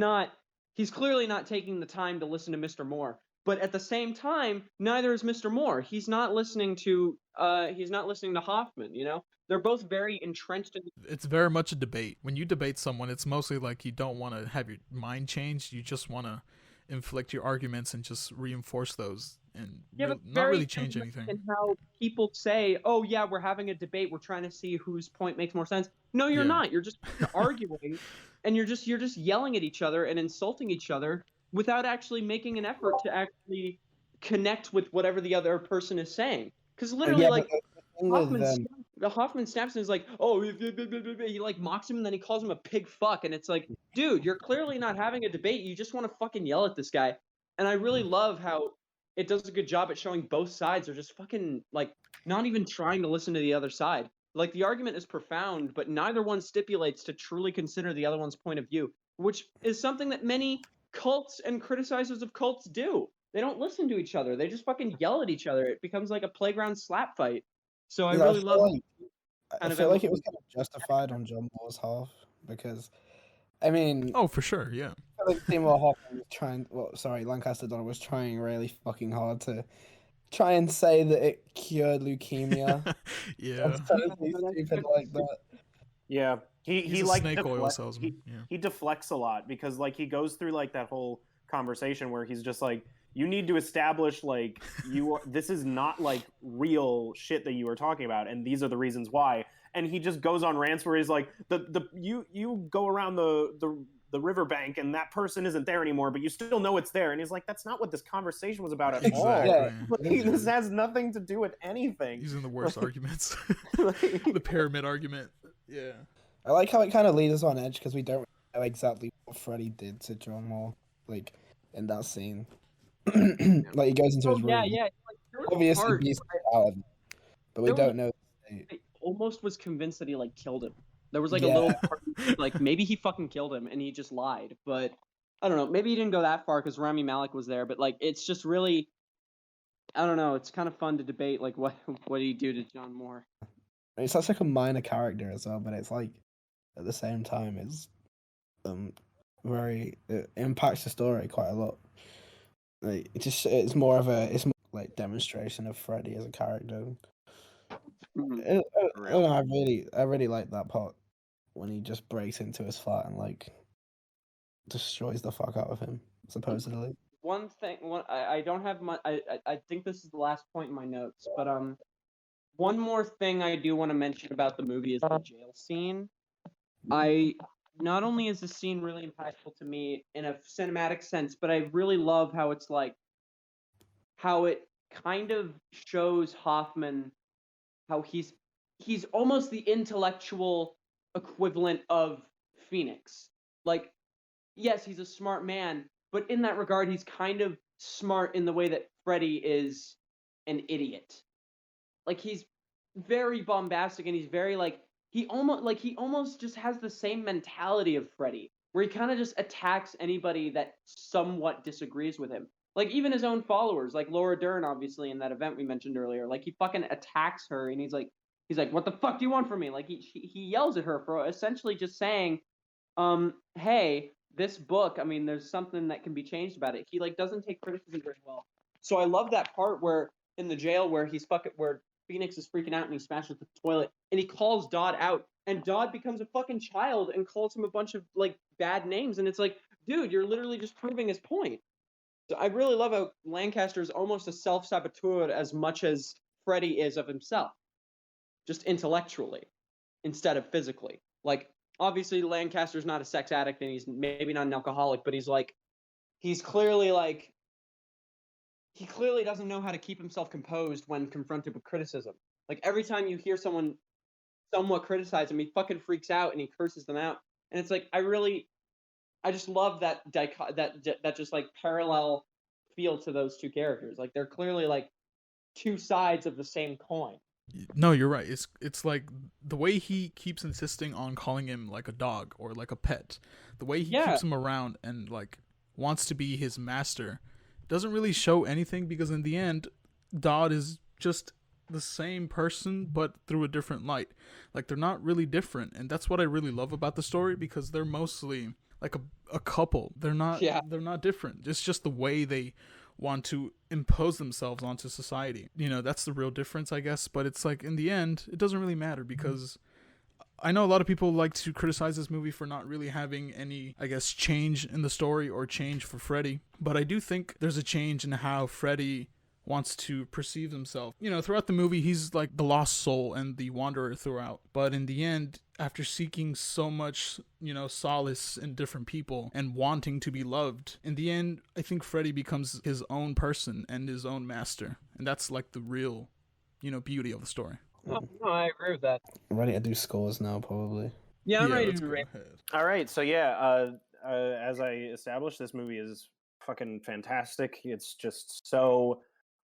[SPEAKER 2] clearly not taking the time to listen to Mr. Moore. But at the same time, neither is Mr. Moore. He's not listening to Hoffman, you know? They're both very entrenched in.
[SPEAKER 1] It's very much a debate. When you debate someone, it's mostly like you don't want to have your mind changed. You just want to inflict your arguments and just reinforce those, and not really change anything.
[SPEAKER 2] And how people say, "Oh yeah, we're having a debate. We're trying to see whose point makes more sense." No, you're not. You're just arguing, and you're just yelling at each other and insulting each other without actually making an effort to actually connect with whatever the other person is saying. Because literally,
[SPEAKER 4] Yeah,
[SPEAKER 2] like,
[SPEAKER 4] but the thing with
[SPEAKER 2] Hoffman snaps and is like, oh, he like mocks him and then he calls him a pig fuck. And it's like, dude, you're clearly not having a debate. You just want to fucking yell at this guy. And I really love how it does a good job at showing both sides are just fucking, like, not even trying to listen to the other side. Like, the argument is profound, but neither one stipulates to truly consider the other one's point of view, which is something that many cults and criticizers of cults do. They don't listen to each other. They just fucking yell at each other. It becomes like a playground slap fight. So I
[SPEAKER 4] Yeah,
[SPEAKER 2] really love
[SPEAKER 4] I feel like it was kind of justified on John Moore's half because, I mean,
[SPEAKER 1] Oh, for sure, yeah.
[SPEAKER 4] I feel like Seymour Hoffman was trying. Well, sorry, Lancaster Donald was trying really fucking hard to try and say that it cured leukemia.
[SPEAKER 1] Yeah.
[SPEAKER 4] Totally stupid like that.
[SPEAKER 3] Yeah, he
[SPEAKER 1] He's a
[SPEAKER 3] like
[SPEAKER 1] snake oil
[SPEAKER 3] deflects,
[SPEAKER 1] salesman. Yeah.
[SPEAKER 3] he deflects a lot because like he goes through like that whole conversation where he's just like, you need to establish like this is not like real shit that you are talking about, and these are the reasons why. And he just goes on rants where he's like, you go around the riverbank and that person isn't there anymore, but you still know it's there. And he's like, that's not what this conversation was about at all.
[SPEAKER 1] Exactly.
[SPEAKER 3] Like, this has nothing to do with anything.
[SPEAKER 1] Using the worst arguments.
[SPEAKER 3] Like-
[SPEAKER 1] The pyramid argument. Yeah.
[SPEAKER 4] I like how it kind of leaves us on edge because we don't know exactly what Freddy did to John Moore, like in that scene. Like he goes into his room.
[SPEAKER 2] yeah. Like, there was a
[SPEAKER 4] Obviously,
[SPEAKER 2] part
[SPEAKER 4] he's
[SPEAKER 2] where
[SPEAKER 4] out of it, but we
[SPEAKER 2] there was-
[SPEAKER 4] don't know.
[SPEAKER 2] I almost was convinced that he like killed him. There was like a
[SPEAKER 4] Yeah.
[SPEAKER 2] little part, like maybe he fucking killed him and he just lied. But I don't know. Maybe he didn't go that far because Rami Malek was there. But like, it's just really, I don't know. It's kind of fun to debate like what did he do to John Moore.
[SPEAKER 4] It's such like a minor character as well, but it's like at the same time it's it impacts the story quite a lot. Like it's more like demonstration of Freddy as a character.
[SPEAKER 2] Mhm.
[SPEAKER 4] I really like that part when he just breaks into his flat and like destroys the fuck out of him, supposedly.
[SPEAKER 2] One thing, I don't have much. I think this is the last point in my notes, but one more thing I do want to mention about the movie is the jail scene. Not only is the scene really impactful to me in a cinematic sense, but I really love how it's like how it kind of shows Hoffman how he's almost the intellectual equivalent of Phoenix. Like, yes, he's a smart man, but in that regard, he's kind of smart in the way that Freddy is an idiot. Like, he's very bombastic and he's very like he almost just has the same mentality of Freddy, where he kind of just attacks anybody that somewhat disagrees with him. Like even his own followers, like Laura Dern, obviously in that event we mentioned earlier. Like he fucking attacks her, and he's like, "What the fuck do you want from me?" Like he yells at her for essentially just saying, hey, this book. I mean, there's something that can be changed about it. He like doesn't take criticism very well. So I love that part where in the jail where where Phoenix is freaking out and he smashes the toilet and he calls Dodd out and Dodd becomes a fucking child and calls him a bunch of like bad names, and it's like, dude, you're literally just proving his point. So I really love how Lancaster is almost a self-saboteur as much as Freddy is of himself, just intellectually instead of physically. Like obviously Lancaster's not a sex addict and he's maybe not an alcoholic, but he's clearly like he clearly doesn't know how to keep himself composed when confronted with criticism. Like every time you hear someone somewhat criticize him, he fucking freaks out and he curses them out. And it's like I just love that just like parallel feel to those two characters. Like they're clearly like two sides of the same coin.
[SPEAKER 1] No, you're right. It's like the way he keeps insisting on calling him like a dog or like a pet. The way he keeps him around and like wants to be his master doesn't really show anything, because in the end, Dodd is just the same person but through a different light. Like they're not really different, and that's what I really love about the story, because they're mostly like a couple. They're not different. It's just the way they want to impose themselves onto society. You know, that's the real difference, I guess. But it's like in the end, it doesn't really matter, because I know a lot of people like to criticize this movie for not really having any, I guess, change in the story or change for Freddy. But I do think there's a change in how Freddy wants to perceive himself. You know, throughout the movie, he's like the lost soul and the wanderer throughout. But in the end, after seeking so much, you know, solace in different people and wanting to be loved, in the end, I think Freddy becomes his own person and his own master. And that's like the real, you know, beauty of the story.
[SPEAKER 2] Oh, no, I agree with that.
[SPEAKER 4] I'm ready to do scores now, probably.
[SPEAKER 2] Yeah, I'm ready
[SPEAKER 1] let's
[SPEAKER 2] to
[SPEAKER 1] go
[SPEAKER 2] rate.
[SPEAKER 1] ahead.
[SPEAKER 3] All right, so yeah, as I established, this movie is fucking fantastic. It's just so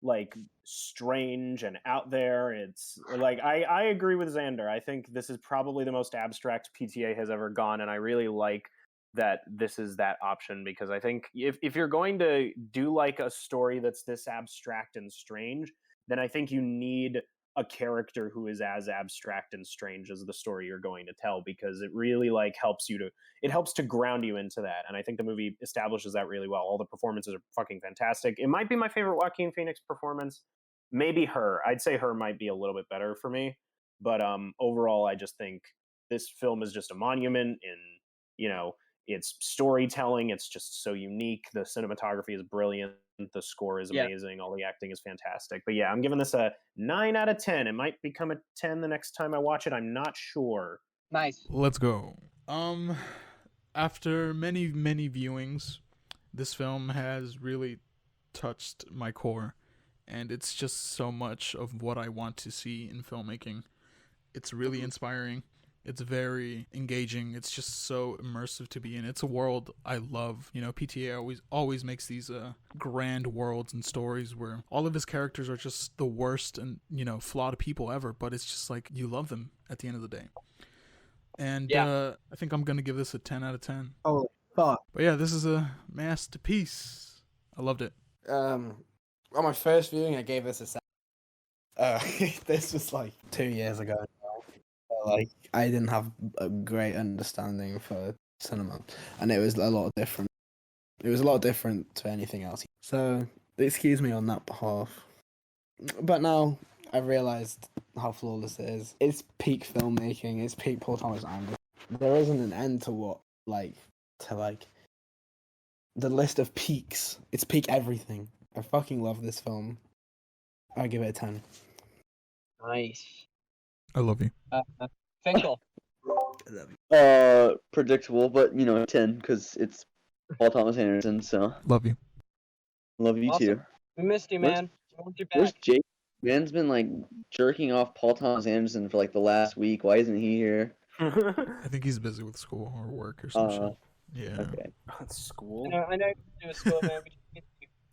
[SPEAKER 3] like strange and out there. It's like I agree with Xander. I think this is probably the most abstract PTA has ever gone, and I really like that this is that option, because I think if you're going to do like a story that's this abstract and strange, then I think you need a character who is as abstract and strange as the story you're going to tell, because it really like helps to ground you into that. And I think the movie establishes that really well. All the performances are fucking fantastic. It might be my favorite Joaquin Phoenix performance. Maybe Her. I'd say Her might be a little bit better for me. But overall, I just think this film is just a monument in, you know, its storytelling. It's just so unique. The cinematography is brilliant. The score is amazing. All the acting is fantastic. But yeah, I'm giving this a 9 out of 10. It might become a 10 the next time I watch it. I'm not sure.
[SPEAKER 2] Nice.
[SPEAKER 1] Let's go. After many viewings, this film has really touched my core, and it's just so much of what I want to see in filmmaking. It's really inspiring. It's very engaging. It's just so immersive to be in. It's a world I love. You know, PTA always makes these grand worlds and stories where all of his characters are just the worst and, you know, flawed people ever, but it's just like you love them at the end of the day. And I think I'm going to give this a 10 out of 10.
[SPEAKER 4] Oh, fuck.
[SPEAKER 1] But yeah, this is a masterpiece. I loved it.
[SPEAKER 4] On my first viewing, I gave this a 7. This was like 2 years ago. Like, I didn't have a great understanding for cinema, and it was a lot different. It was a lot different to anything else. So, excuse me on that behalf. But now, I've realised how flawless it is. It's peak filmmaking. It's peak Paul Thomas Anderson. There isn't an end to the list of peaks. It's peak everything. I fucking love this film. I give it a 10.
[SPEAKER 2] Nice.
[SPEAKER 1] I love you.
[SPEAKER 2] Finkel.
[SPEAKER 5] Predictable, but you know, 10 because it's Paul Thomas Anderson. So
[SPEAKER 1] Love you.
[SPEAKER 5] love you
[SPEAKER 2] Awesome.
[SPEAKER 5] too.
[SPEAKER 2] We missed you,
[SPEAKER 5] Where's-
[SPEAKER 2] man. Want you
[SPEAKER 5] Where's
[SPEAKER 2] back.
[SPEAKER 5] Jake? Man's been like jerking off Paul Thomas Anderson for like the last week. Why isn't he here?
[SPEAKER 1] I think he's busy with school or work or some shit. Yeah.
[SPEAKER 5] Okay.
[SPEAKER 3] School.
[SPEAKER 2] I know you're doing school, man. We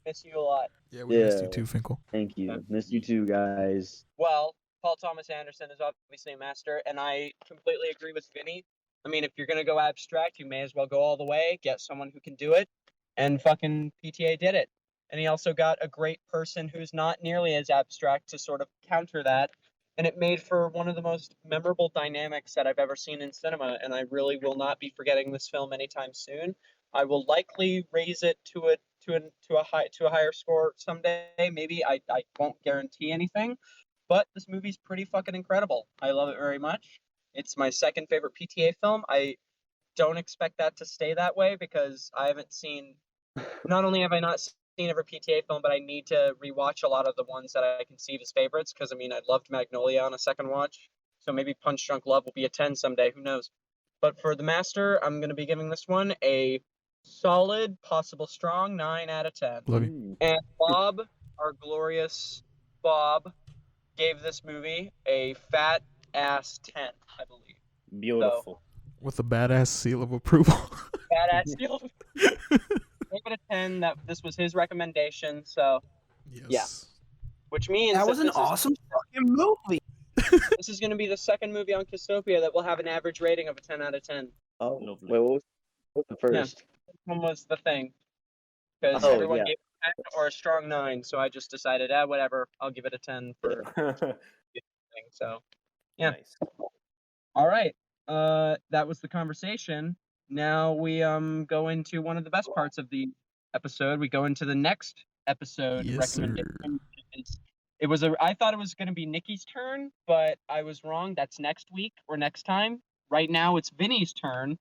[SPEAKER 2] miss you a lot.
[SPEAKER 1] Yeah, we missed you
[SPEAKER 5] Yeah.
[SPEAKER 1] too, Finkel.
[SPEAKER 5] Thank you. Miss you too, guys.
[SPEAKER 2] Well, Paul Thomas Anderson is obviously a master, and I completely agree with Vinny. I mean, if you're going to go abstract, you may as well go all the way, get someone who can do it, and fucking PTA did it. And he also got a great person who's not nearly as abstract to sort of counter that, and it made for one of the most memorable dynamics that I've ever seen in cinema, and I really will not be forgetting this film anytime soon. I will likely raise it to a higher score someday. Maybe I won't guarantee anything. But this movie's pretty fucking incredible. I love it very much. It's my second favorite PTA film. I don't expect that to stay that way because I haven't seen. Not only have I not seen every PTA film, but I need to rewatch a lot of the ones that I conceive as favorites. Because I mean, I loved Magnolia on a second watch, so maybe Punch Drunk Love will be a 10 someday. Who knows? But for The Master, I'm going to be giving this one a solid, possible strong 9 out of 10.
[SPEAKER 1] Love you.
[SPEAKER 2] And Bob, our glorious Bob, gave this movie a fat ass 10, I believe.
[SPEAKER 3] Beautiful.
[SPEAKER 1] With a badass seal of approval.
[SPEAKER 2] Fat ass deal. Gave it a 10. That this was his recommendation. So,
[SPEAKER 1] Yes.
[SPEAKER 2] Yeah. Which means
[SPEAKER 4] That was an
[SPEAKER 2] this
[SPEAKER 4] awesome fucking movie.
[SPEAKER 2] This is going to be the second movie on Kistopia that will have an average rating of a 10 out of 10.
[SPEAKER 5] Oh,
[SPEAKER 3] Lovely.
[SPEAKER 5] wait, what was the first?
[SPEAKER 2] This one was the thing. Because
[SPEAKER 5] Oh,
[SPEAKER 2] everyone
[SPEAKER 5] yeah.
[SPEAKER 2] gave it a 10 or a strong 9, so I just decided, whatever, I'll give it a 10 for thing. So, yeah.
[SPEAKER 3] Nice.
[SPEAKER 2] All right. That was the conversation. Now we go into one of the best parts of the episode. We go into the next episode
[SPEAKER 1] Yes, sir.
[SPEAKER 2] recommendation. I thought it was going to be Nikki's turn, but I was wrong. That's next week or next time. Right now it's Vinny's turn.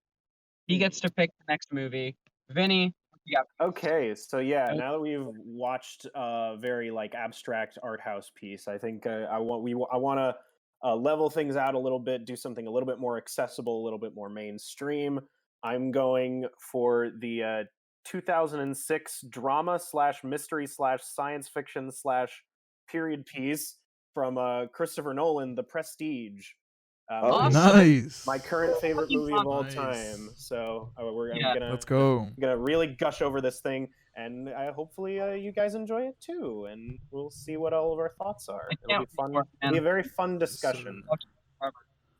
[SPEAKER 2] He gets to pick the next movie. Vinny, what
[SPEAKER 3] Okay, so yeah, now that we've watched a very like abstract art house piece, I think I want to level things out a little bit, do something a little bit more accessible, a little bit more mainstream. I'm going for the 2006 drama slash mystery slash science fiction slash period piece from Christopher Nolan, The Prestige.
[SPEAKER 1] Nice.
[SPEAKER 3] My current favorite movie of all
[SPEAKER 1] Nice.
[SPEAKER 3] time. So
[SPEAKER 1] Let's go.
[SPEAKER 3] I'm gonna really gush over this thing, and hopefully you guys enjoy it too, and we'll see what all of our thoughts are. It'll be fun. It'll be a very fun discussion.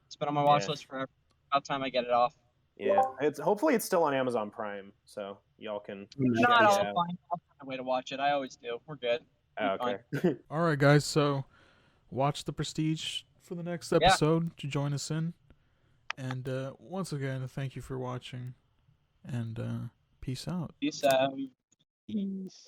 [SPEAKER 6] It's been on my watch
[SPEAKER 3] Yeah.
[SPEAKER 6] list forever. About time I get it off.
[SPEAKER 3] Yeah, hopefully it's still on Amazon Prime, so y'all can
[SPEAKER 6] No,
[SPEAKER 3] check
[SPEAKER 6] at
[SPEAKER 3] it
[SPEAKER 6] all.
[SPEAKER 3] out.
[SPEAKER 6] Fine. I'll find a way to watch it. I always do. We're good.
[SPEAKER 3] Oh, okay.
[SPEAKER 1] All right, guys. So, watch The Prestige for the next episode to join us in. And once again, thank you for watching. And peace out.
[SPEAKER 6] Peace out.
[SPEAKER 5] Peace.